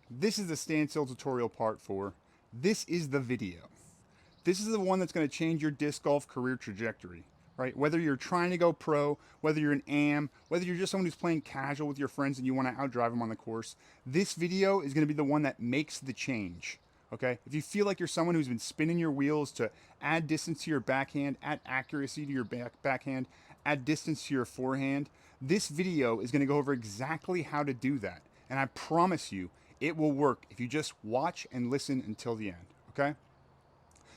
This is the Standstill tutorial part 4. This is the video. This is the one that's going to change your disc golf career trajectory, right? Whether you're trying to go pro, whether you're an AM, whether you're just someone who's playing casual with your friends and you want to outdrive them on the course, this video is going to be the one that makes the change, okay? If you feel like you're someone who's been spinning your wheels to add distance to your backhand, add accuracy to your backhand, add distance to your forehand, this video is going to go over exactly how to do that. And I promise you, it will work if you just watch and listen until the end, okay?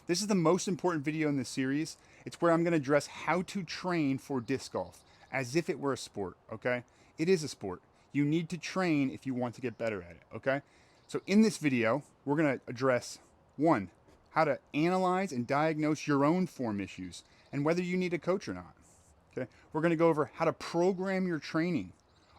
This is the most important video in this series. It's where I'm going to address how to train for disc golf as if it were a sport, okay? It is a sport. You need to train if you want to get better at it, okay? So in this video, we're going to address 1, how to analyze and diagnose your own form issues and whether you need a coach or not, okay? We're going to go over how to program your training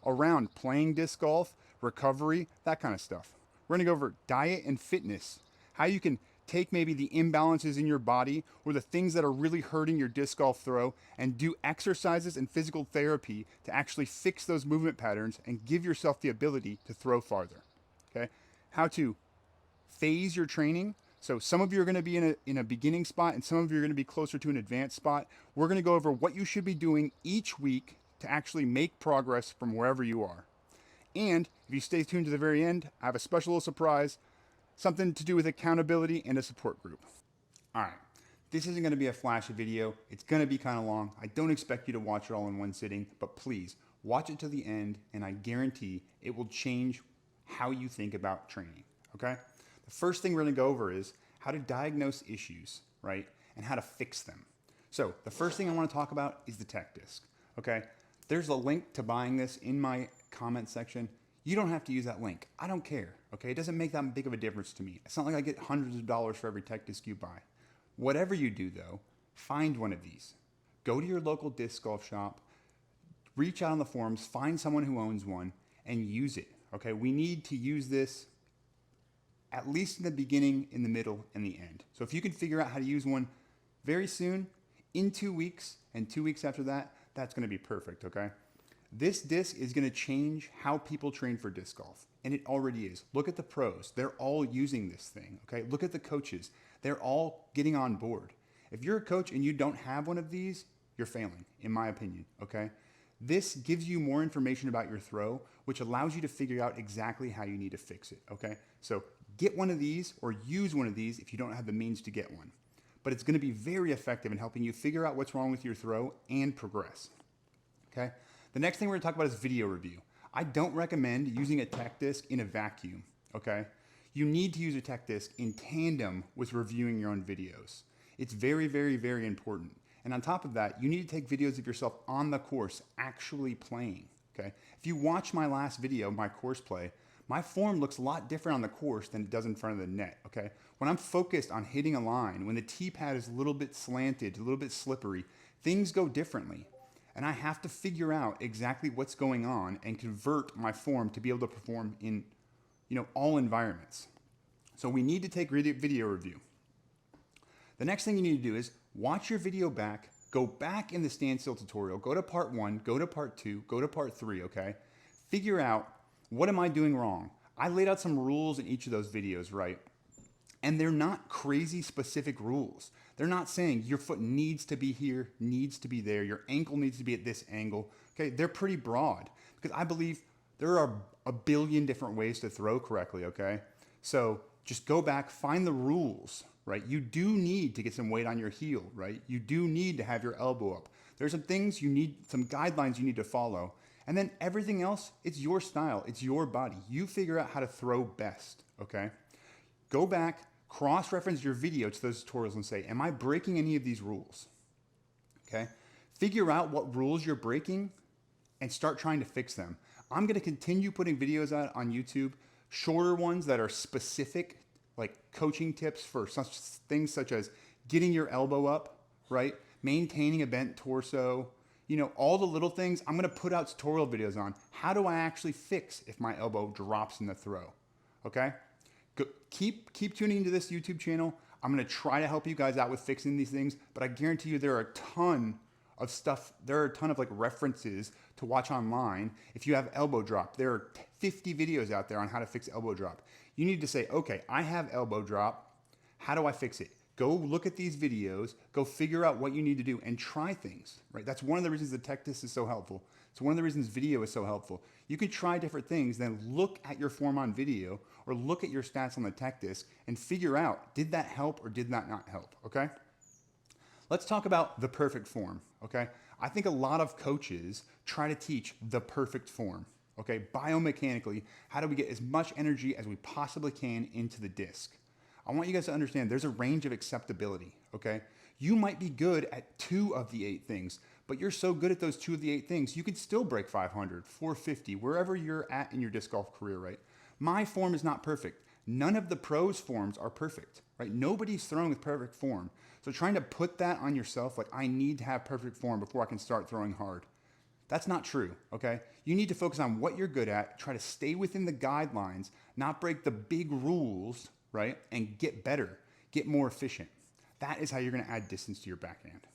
around playing disc golf, recovery, that kind of stuff. We're going to go over diet and fitness, how you can take maybe the imbalances in your body or the things that are really hurting your disc golf throw and do exercises and physical therapy to actually fix those movement patterns and give yourself the ability to throw farther. Okay? How to phase your training. So some of you are going to be in a beginning spot and some of you are going to be closer to an advanced spot. We're going to go over what you should be doing each week to actually make progress from wherever you are. And if you stay tuned to the very end, I have a special little surprise, something to do with accountability and a support group. All right, this isn't going to be a flashy video. It's going to be kind of long. I don't expect you to watch it all in one sitting, but please watch it to the end, and I guarantee it will change how you think about training, okay? The first thing we're going to go over is how to diagnose issues, right, and how to fix them. So the first thing I want to talk about is the tech disc, okay? There's a link to buying this in my comment section. You don't have to use that link. I don't care, okay? It doesn't make that big of a difference to me. It's not like I get hundreds of dollars for every tech disc you buy. Whatever you do though, find one of these. Go to your local disc golf shop, reach out on the forums, find someone who owns one, and use it, okay? We need to use this at least in the beginning, in the middle, and the end. So if you can figure out how to use one very soon, in 2 weeks, and 2 weeks after that, that's going to be perfect, okay? This disc is going to change how people train for disc golf, and it already is. Look at the pros. They're all using this thing, okay? Look at the coaches. They're all getting on board. If you're a coach and you don't have one of these, you're failing, in my opinion, okay? This gives you more information about your throw, which allows you to figure out exactly how you need to fix it, okay? So get one of these or use one of these if you don't have the means to get one. But it's going to be very effective in helping you figure out what's wrong with your throw and progress, okay? The next thing we're going to talk about is video review. I don't recommend using a tech disc in a vacuum, okay? You need to use a tech disc in tandem with reviewing your own videos. It's very, very, very important. And on top of that, you need to take videos of yourself on the course actually playing, okay? If you watch my last video, my course play, my form looks a lot different on the course than it does in front of the net, okay? When I'm focused on hitting a line, when the tee pad is a little bit slanted, a little bit slippery, things go differently. And I have to figure out exactly what's going on and convert my form to be able to perform in, all environments. So we need to take video review. The next thing you need to do is watch your video back, go back in the Standstill tutorial, go to part 1, go to part 2, go to part 3, okay? Figure out, what am I doing wrong? I laid out some rules in each of those videos, right? And they're not crazy specific rules. They're not saying your foot needs to be here, needs to be there, your ankle needs to be at this angle. Okay, they're pretty broad because I believe there are a billion different ways to throw correctly, okay? So just go back, find the rules, right? You do need to get some weight on your heel, right? You do need to have your elbow up. There's some things you need, some guidelines you need to follow. And then everything else, it's your style, it's your body. You figure out how to throw best, okay? Go back, cross-reference your video to those tutorials and say, am I breaking any of these rules? Okay? Figure out what rules you're breaking and start trying to fix them. I'm going to continue putting videos out on YouTube, shorter ones that are specific, like coaching tips for such things such as getting your elbow up, right? Maintaining a bent torso, all the little things. I'm going to put out tutorial videos on how do I actually fix if my elbow drops in the throw, okay? Keep tuning into this YouTube channel. I'm going to try to help you guys out with fixing these things, but I guarantee you there are a ton of stuff. There are a ton of references to watch online. If you have elbow drop, there are 50 videos out there on how to fix elbow drop. You need to say, okay, I have elbow drop. How do I fix it? Go look at these videos, go figure out what you need to do and try things, right? That's one of the reasons the tech test is so helpful. It's one of the reasons video is so helpful. You can try different things, then look at your form on video or look at your stats on the tech disc and figure out, did that help or did that not help, okay? Let's talk about the perfect form, okay? I think a lot of coaches try to teach the perfect form, okay? Biomechanically, how do we get as much energy as we possibly can into the disc? I want you guys to understand there's a range of acceptability, okay? You might be good at 2 of the 8 things, but you're so good at those 2 of the 8 things, you could still break 500, 450, wherever you're at in your disc golf career, right? My form is not perfect. None of the pros' forms are perfect, right? Nobody's throwing with perfect form. So trying to put that on yourself, like I need to have perfect form before I can start throwing hard. That's not true, okay? You need to focus on what you're good at, try to stay within the guidelines, not break the big rules, right? And get better, get more efficient. That is how you're gonna add distance to your backhand.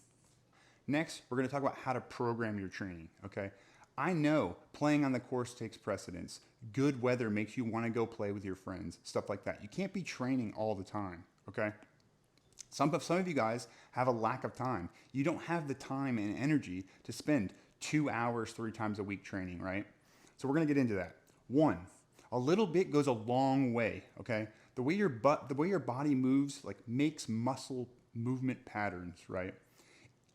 Next, we're gonna talk about how to program your training, okay? I know playing on the course takes precedence. Good weather makes you wanna go play with your friends, stuff like that. You can't be training all the time, okay? Some of you guys have a lack of time. You don't have the time and energy to spend 2 hours 3 times a week training, right? So we're gonna get into that. 1, a little bit goes a long way, okay? The way your body moves, like makes muscle movement patterns, right?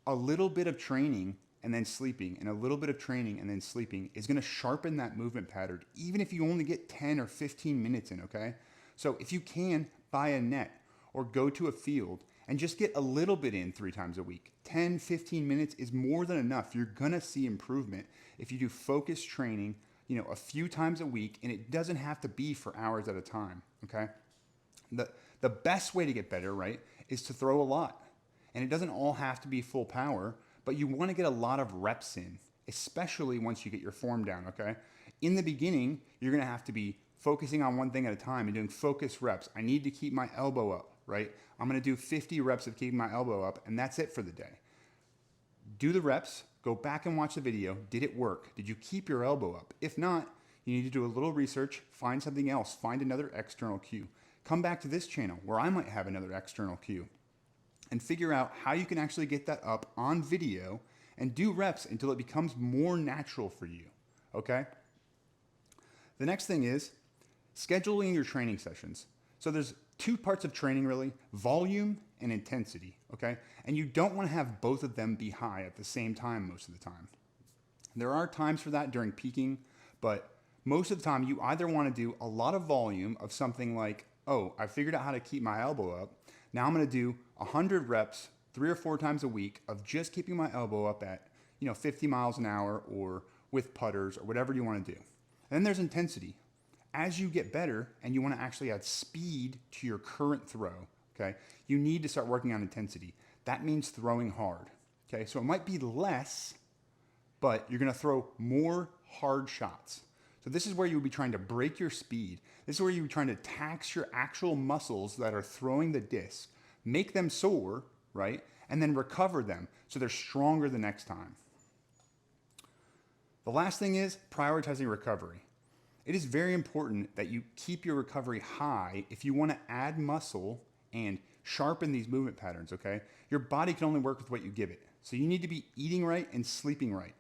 A little bit of training and then sleeping, and a little bit of training and then sleeping is gonna sharpen that movement pattern, even if you only get 10 or 15 minutes in, okay? So if you can, buy a net or go to a field and just get a little bit in 3 times a week. 10, 15 minutes is more than enough. You're gonna see improvement if you do focused training, a few times a week, and it doesn't have to be for hours at a time, okay? The best way to get better, right, is to throw a lot. And it doesn't all have to be full power, but you wanna get a lot of reps in, especially once you get your form down, okay? In the beginning, you're gonna have to be focusing on one thing at a time and doing focused reps. I need to keep my elbow up, right? I'm gonna do 50 reps of keeping my elbow up, and that's it for the day. Do the reps, go back and watch the video. Did it work? Did you keep your elbow up? If not, you need to do a little research, find something else, find another external cue. Come back to this channel where I might have another external cue and figure out how you can actually get that up on video and do reps until it becomes more natural for you, okay? The next thing is scheduling your training sessions. So there's 2 parts of training really, volume and intensity, okay? And you don't wanna have both of them be high at the same time most of the time. There are times for that during peaking, but most of the time you either wanna do a lot of volume of something like, oh, I figured out how to keep my elbow up. Now I'm gonna do 100 reps 3 or 4 times a week of just keeping my elbow up at 50 miles an hour or with putters or whatever you wanna do. And then there's intensity. As you get better and you wanna actually add speed to your current throw, okay, you need to start working on intensity. That means throwing hard, okay? So it might be less, but you're gonna throw more hard shots. So this is where you would be trying to break your speed. This is where you're trying to tax your actual muscles that are throwing the disc, make them sore, right? And then recover them so they're stronger the next time. The last thing is prioritizing recovery. It is very important that you keep your recovery high if you want to add muscle and sharpen these movement patterns, okay? Your body can only work with what you give it. So you need to be eating right and sleeping right.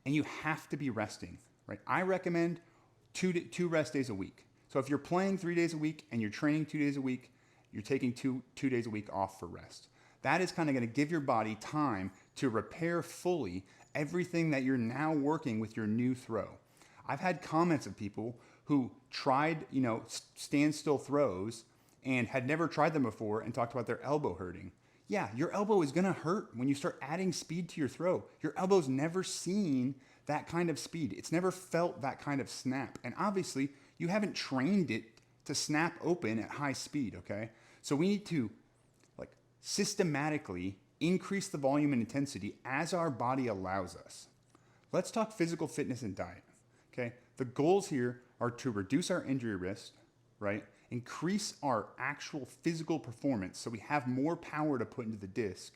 And you have to be resting, right? I recommend two rest days a week. So if you're playing 3 days a week and you're training 2 days a week, you're taking two days a week off for rest. That is kind of going to give your body time to repair fully everything that you're now working with your new throw. I've had comments of people who tried, standstill throws and had never tried them before and talked about their elbow hurting. Yeah, your elbow is gonna hurt when you start adding speed to your throw. Your elbow's never seen that kind of speed. It's never felt that kind of snap. And obviously, you haven't trained it to snap open at high speed, okay? So we need to systematically increase the volume and intensity as our body allows us. Let's talk physical fitness and diet, okay? The goals here are to reduce our injury risk, right? Increase our actual physical performance so we have more power to put into the disc,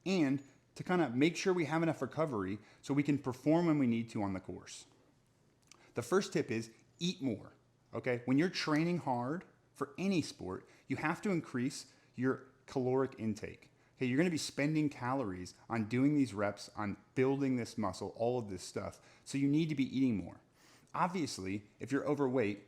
and to kind of make sure we have enough recovery so we can perform when we need to on the course. The first tip is eat more, okay? When you're training hard for any sport, you have to increase your caloric intake. Okay, you're gonna be spending calories on doing these reps, on building this muscle, all of this stuff. So you need to be eating more. Obviously, if you're overweight,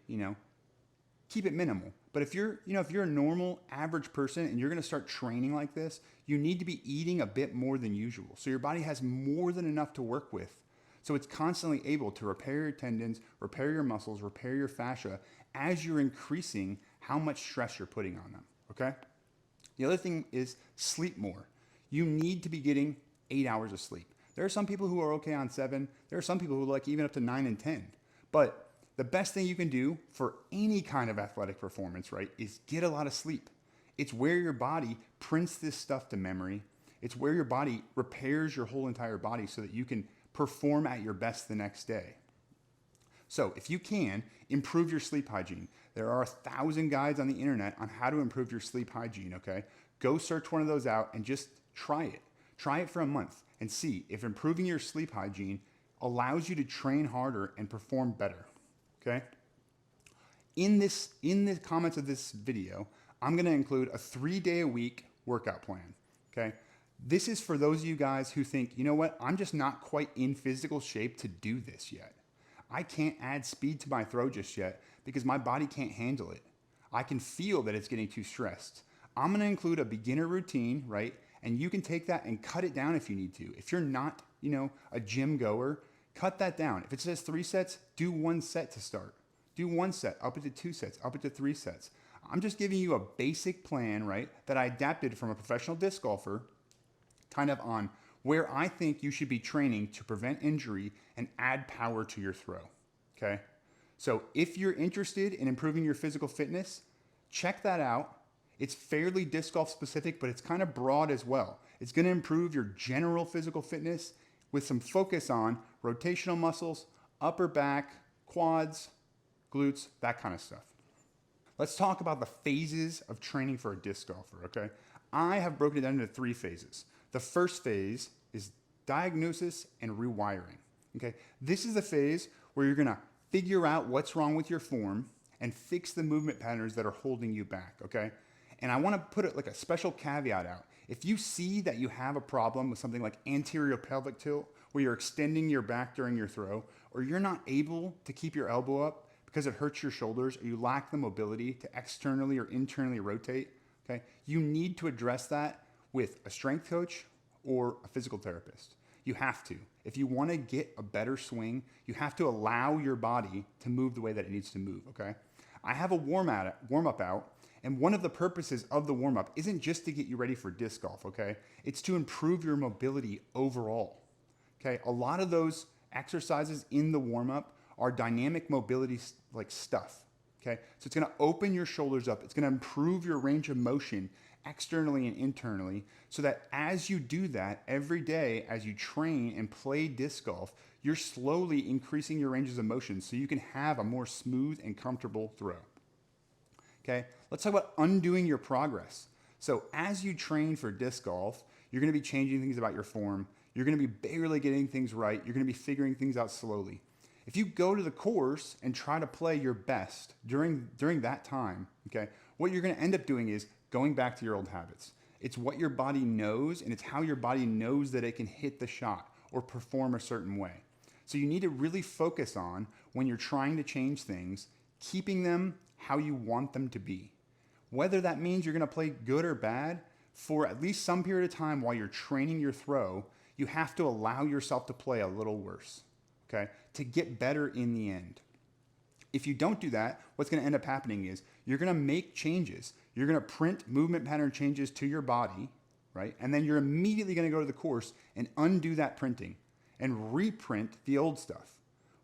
keep it minimal. But if you're a normal average person and you're gonna start training like this, you need to be eating a bit more than usual. So your body has more than enough to work with. So it's constantly able to repair your tendons, repair your muscles, repair your fascia as you're increasing how much stress you're putting on them, okay? The other thing is sleep more. You need to be getting 8 hours of sleep. There are some people who are okay on 7. There are some people who like even up to 9 and 10. But the best thing you can do for any kind of athletic performance, right, is get a lot of sleep. It's where your body prints this stuff to memory. It's where your body repairs your whole entire body so that you can perform at your best the next day. So if you can, improve your sleep hygiene. There are 1,000 guides on the internet on how to improve your sleep hygiene, okay? Go search one of those out and just try it. Try it for a month and see if improving your sleep hygiene allows you to train harder and perform better, okay? In the comments of this video, I'm gonna include a 3-day-a-week workout plan, okay? This is for those of you guys who think, you know what, I'm just not quite in physical shape to do this yet. I can't add speed to my throw just yet because my body can't handle it. I can feel that it's getting too stressed. I'm gonna include a beginner routine, right? And you can take that and cut it down if you need to. If you're not, a gym goer, cut that down. If it says 3 sets, do 1 set to start. Do 1 set, up into 2 sets, up into 3 sets. I'm just giving you a basic plan, right, that I adapted from a professional disc golfer, kind of on where I think you should be training to prevent injury and add power to your throw, okay? So if you're interested in improving your physical fitness, check that out. It's fairly disc golf specific, but it's kind of broad as well. It's gonna improve your general physical fitness with some focus on rotational muscles, upper back, quads, glutes, that kind of stuff. Let's talk about the phases of training for a disc golfer, okay? I have broken it down into 3 phases. The first phase is diagnosis and rewiring, okay? This is the phase where you're gonna figure out what's wrong with your form and fix the movement patterns that are holding you back, okay? And I wanna put it like a special caveat out. If you see that you have a problem with something like anterior pelvic tilt, where you're extending your back during your throw, or you're not able to keep your elbow up because it hurts your shoulders, or you lack the mobility to externally or internally rotate, okay? You need to address that with a strength coach or a physical therapist. You have to. If you want to get a better swing, you have to allow your body to move the way that it needs to move, okay? I have a warm-up out, and one of the purposes of the warm-up isn't just to get you ready for disc golf, okay? It's to improve your mobility overall, okay? A lot of those exercises in the warm-up are dynamic mobility like stuff, okay? So it's gonna open your shoulders up. It's gonna improve your range of motion externally and internally, so that as you do that every day, as you train and play disc golf, you're slowly increasing your ranges of motion so you can have a more smooth and comfortable throw. Okay, let's talk about undoing your progress. So as you train for disc golf, you're gonna be changing things about your form. You're gonna be barely getting things right. You're gonna be figuring things out slowly. If you go to the course and try to play your best during that time, okay, what you're gonna end up doing is going back to your old habits. It's what your body knows, and it's how your body knows that it can hit the shot or perform a certain way. So you need to really focus on, when you're trying to change things, keeping them how you want them to be. Whether that means you're gonna play good or bad, for at least some period of time while you're training your throw, you have to allow yourself to play a little worse, okay, to get better in the end. If you don't do that, what's gonna end up happening is you're gonna make changes. You're gonna print movement pattern changes to your body, right? And then you're immediately gonna go to the course and undo that printing and reprint the old stuff.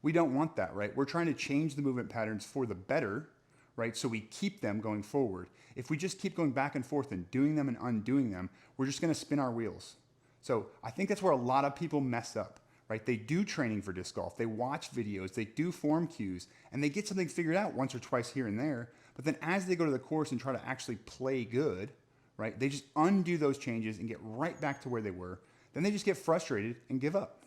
We don't want that, right? We're trying to change the movement patterns for the better, right? So we keep them going forward. If we just keep going back and forth and doing them and undoing them, we're just gonna spin our wheels. So I think that's where a lot of people mess up, right? They do training for disc golf, they watch videos, they do form cues, and they get something figured out once or twice here and there. But then as they go to the course and try to actually play good, right, they just undo those changes and get right back to where they were. then they just get frustrated and give up.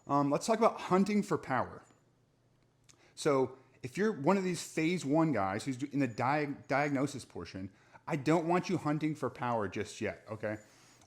Let's talk about hunting for power. So if you're one of these phase 1 guys who's in the diagnosis portion, I don't want you hunting for power just yet, okay?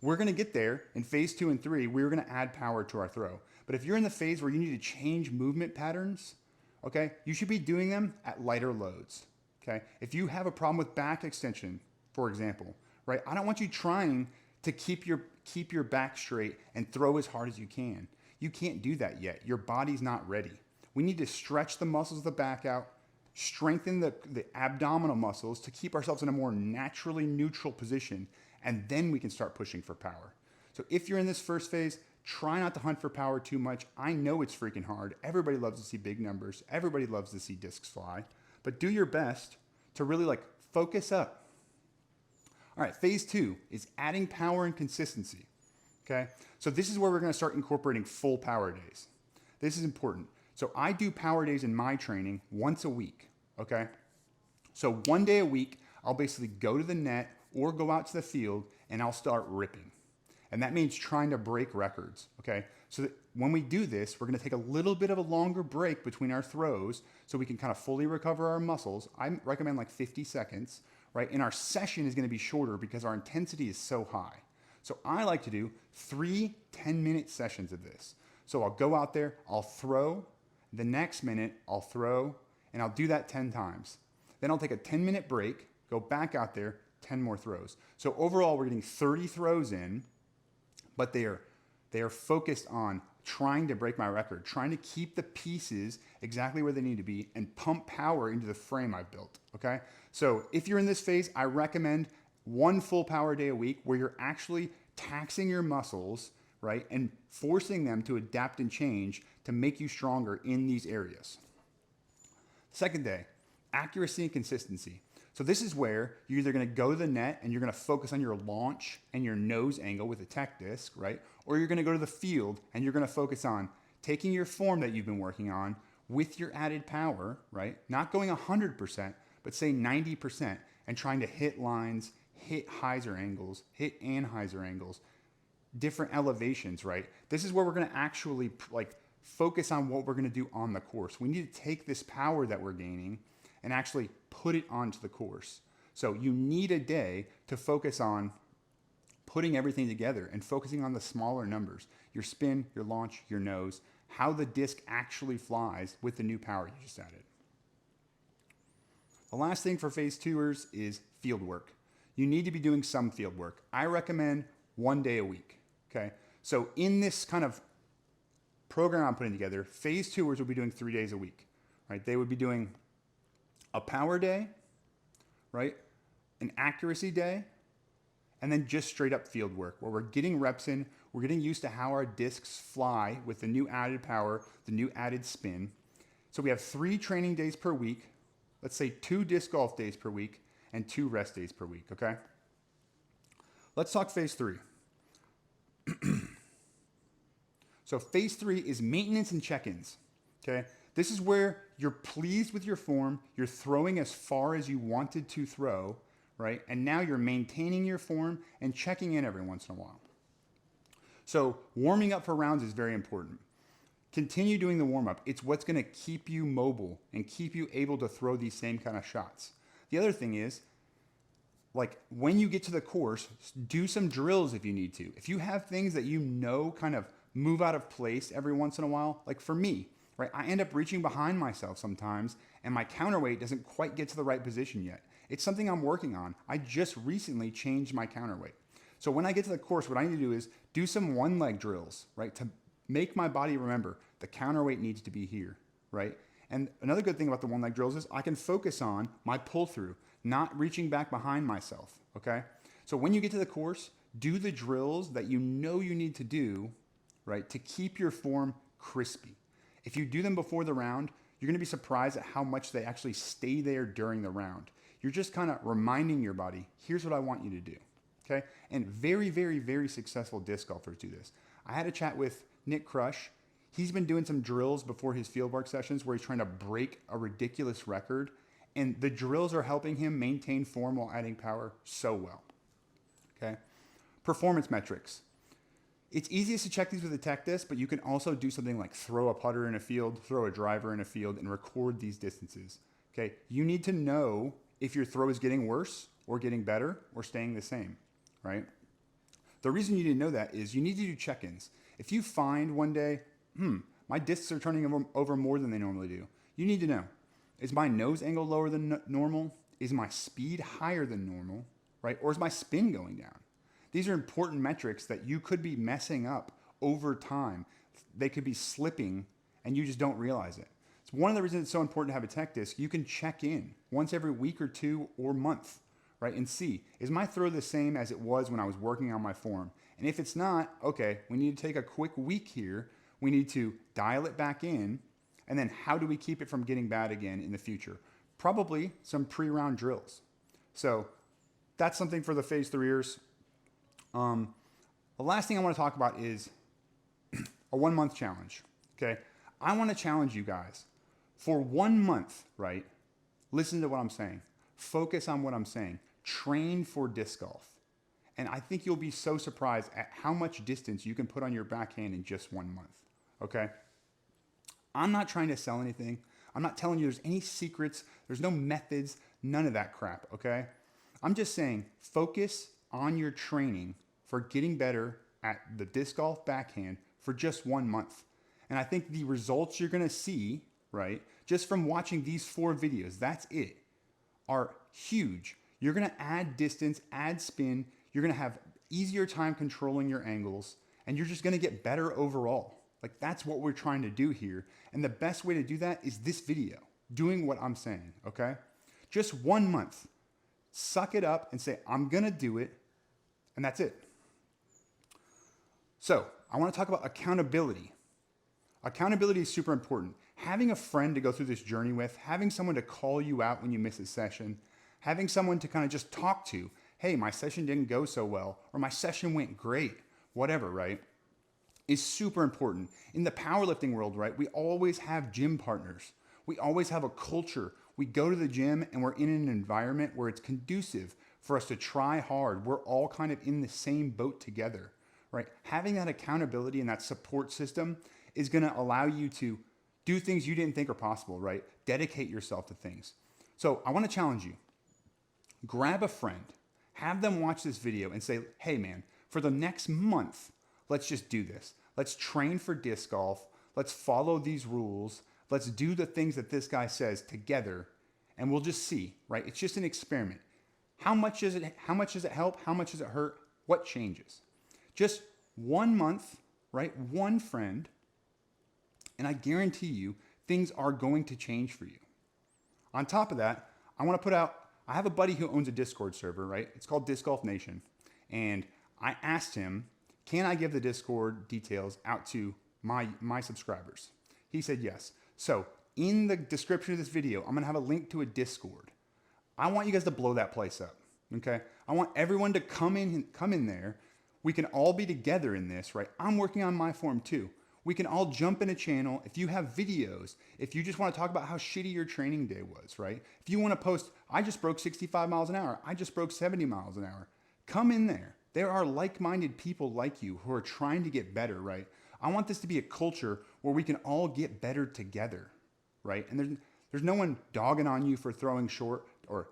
We're gonna get there in phase 2 and 3, we're gonna add power to our throw. But if you're in the phase where you need to change movement patterns, okay, you should be doing them at lighter loads, okay? If you have a problem with back extension, for example, right? I don't want you trying to keep your back straight and throw as hard as you can. You can't do that yet. Your body's not ready. We need to stretch the muscles of the back out, strengthen the abdominal muscles to keep ourselves in a more naturally neutral position, and then we can start pushing for power. So if you're in this first phase, try not to hunt for power too much. I know it's freaking hard. Everybody loves to see big numbers. Everybody loves to see discs fly, but do your best to really focus up. All right, phase 2 is adding power and consistency, okay? So this is where we're gonna start incorporating full power days. This is important. So I do power days in my training once a week, okay? So one day a week, I'll basically go to the net or go out to the field and I'll start ripping. And that means trying to break records, okay? So that when we do this, we're gonna take a little bit of a longer break between our throws so we can kind of fully recover our muscles. I recommend 50 seconds, right? And our session is gonna be shorter because our intensity is so high. So I like to do 3 10-minute sessions of this. So I'll go out there, I'll throw, the next minute I'll throw, and I'll do that 10 times. Then I'll take a 10-minute break, go back out there, 10 more throws. So overall, we're getting 30 throws in, but they are focused on trying to break my record, trying to keep the pieces exactly where they need to be and pump power into the frame I've built, okay? So if you're in this phase, I recommend 1 full power day a week where you're actually taxing your muscles, right? And forcing them to adapt and change to make you stronger in these areas. Second day, accuracy and consistency. So this is where you're either gonna go to the net and you're gonna focus on your launch and your nose angle with a tech disc, right? Or you're gonna go to the field and you're gonna focus on taking your form that you've been working on with your added power, right? Not going 100%, but say 90% and trying to hit lines, hit hyzer angles, hit anhyzer angles, different elevations, right? This is where we're gonna actually focus on what we're gonna do on the course. We need to take this power that we're gaining and actually put it onto the course. So you need a day to focus on putting everything together and focusing on the smaller numbers, your spin, your launch, your nose, how the disc actually flies with the new power you just added. The last thing for phase 2ers is field work. You need to be doing some field work. I recommend 1 day a week, okay? So in this kind of program I'm putting together, phase 2ers will be doing 3 days a week, right? They would be doing a power day, right? An accuracy day, and then just straight up field work where we're getting reps in, we're getting used to how our discs fly with the new added power, the new added spin. So we have 3 training days per week, let's say 2 disc golf days per week, and 2 rest days per week, okay? Let's talk phase 3. So phase 3 is maintenance and check-ins, okay? This is where you're pleased with your form, you're throwing as far as you wanted to throw, right? And now you're maintaining your form and checking in every once in a while. So warming up for rounds is very important. Continue doing the warm-up. It's what's gonna keep you mobile and keep you able to throw these same kind of shots. The other thing is, when you get to the course, do some drills if you need to. If you have things that you know kind of move out of place every once in a while, like for me, right? I end up reaching behind myself sometimes and my counterweight doesn't quite get to the right position yet. It's something I'm working on. I just recently changed my counterweight. So when I get to the course, what I need to do is do some 1-leg drills, right? To make my body remember the counterweight needs to be here, right? And another good thing about the 1-leg drills is I can focus on my pull through, not reaching back behind myself, okay? So when you get to the course, do the drills that you know you need to do, right? To keep your form crispy. If you do them before the round, you're gonna be surprised at how much they actually stay there during the round. You're just kind of reminding your body, here's what I want you to do, okay? And very, very, very successful disc golfers do this. I had a chat with Nick Crush. He's been doing some drills before his fieldwork sessions where he's trying to break a ridiculous record, and the drills are helping him maintain form while adding power so well, okay? Performance metrics. It's easiest to check these with a tech disc, but you can also do something like throw a putter in a field, throw a driver in a field, and record these distances. Okay, you need to know if your throw is getting worse or getting better or staying the same, right? The reason you need to know that is you need to do check-ins. If you find one day, my discs are turning over more than they normally do, you need to know, is my nose angle lower than normal? Is my speed higher than normal, right? Or is my spin going down? These are important metrics that you could be messing up over time. They could be slipping and you just don't realize it. It's one of the reasons it's so important to have a tech disc. You can check in once every week or two or month, right? And see, is my throw the same as it was when I was working on my form? And if it's not, okay, we need to take a quick week here. We need to dial it back in. And then how do we keep it from getting bad again in the future? Probably some pre-round drills. So that's something for the phase 3ers. The last thing I want to talk about is a 1 month challenge. Okay. I want to challenge you guys for 1 month, right? Listen to what I'm saying. Focus on what I'm saying. Train for disc golf. And I think you'll be so surprised at how much distance you can put on your backhand in just 1 month. Okay. I'm not trying to sell anything. I'm not telling you there's any secrets. There's no methods, none of that crap. Okay. I'm just saying focus on your training for getting better at the disc golf backhand for just 1 month. And I think the results you're going to see, right, just from watching these 4 videos, that's it, are huge. You're going to add distance, add spin. You're going to have easier time controlling your angles, and you're just going to get better overall. Like, that's what we're trying to do here. And the best way to do that is this video, doing what I'm saying, okay? Just 1 month. Suck it up and say, I'm going to do it, and that's it. So I want to talk about accountability. Accountability is super important. Having a friend to go through this journey with, having someone to call you out when you miss a session, having someone to kind of just talk to, hey, my session didn't go so well, or my session went great, whatever, right, is super important. In the powerlifting world, right, we always have gym partners. We always have a culture. We go to the gym and we're in an environment where it's conducive for us to try hard. We're all kind of in the same boat together. Right? Having that accountability and that support system is going to allow you to do things you didn't think are possible, right? Dedicate yourself to things. So I want to challenge you. Grab a friend, have them watch this video and say, hey man, for the next month, let's just do this. Let's train for disc golf. Let's follow these rules. Let's do the things that this guy says together and we'll just see, right? It's just an experiment. How much does it help? How much does it hurt? What changes? Just 1 month, right? One friend, and I guarantee you things are going to change for you. On top of that, I want to put out, I have a buddy who owns a Discord server, right? It's called Disc Golf Nation. And I asked him, can I give the Discord details out to my subscribers? He said yes. So in the description of this video, I'm going to have a link to a Discord. I want you guys to blow that place up, okay? I want everyone to come in there. We can all be together in this, right? I'm working on my form too. We can all jump in a channel. If you have videos, if you just want to talk about how shitty your training day was, right? If you want to post, I just broke 65 miles an hour. I just broke 70 miles an hour. Come in there. There are like-minded people like you who are trying to get better, right? I want this to be a culture where we can all get better together, right? And there's no one dogging on you for throwing short or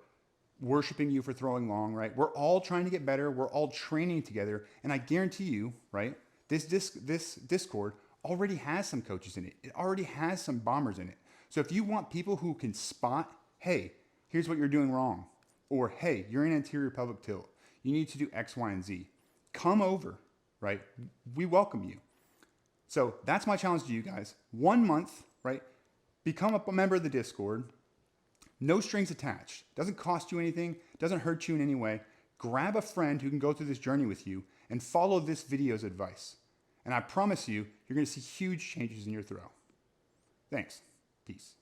worshiping you for throwing long, right? We're all trying to get better. We're all training together. And I guarantee you, right, this Discord already has some coaches in it. It already has some bombers in it. So if you want people who can spot, hey, here's what you're doing wrong, or hey, you're in anterior pelvic tilt, you need to do X, Y, and Z, come over, right? We welcome you. So that's my challenge to you guys. 1 month, right? Become a member of the Discord. No strings attached. Doesn't cost you anything. Doesn't hurt you in any way. Grab a friend who can go through this journey with you and follow this video's advice. And I promise you, you're going to see huge changes in your throw. Thanks. Peace.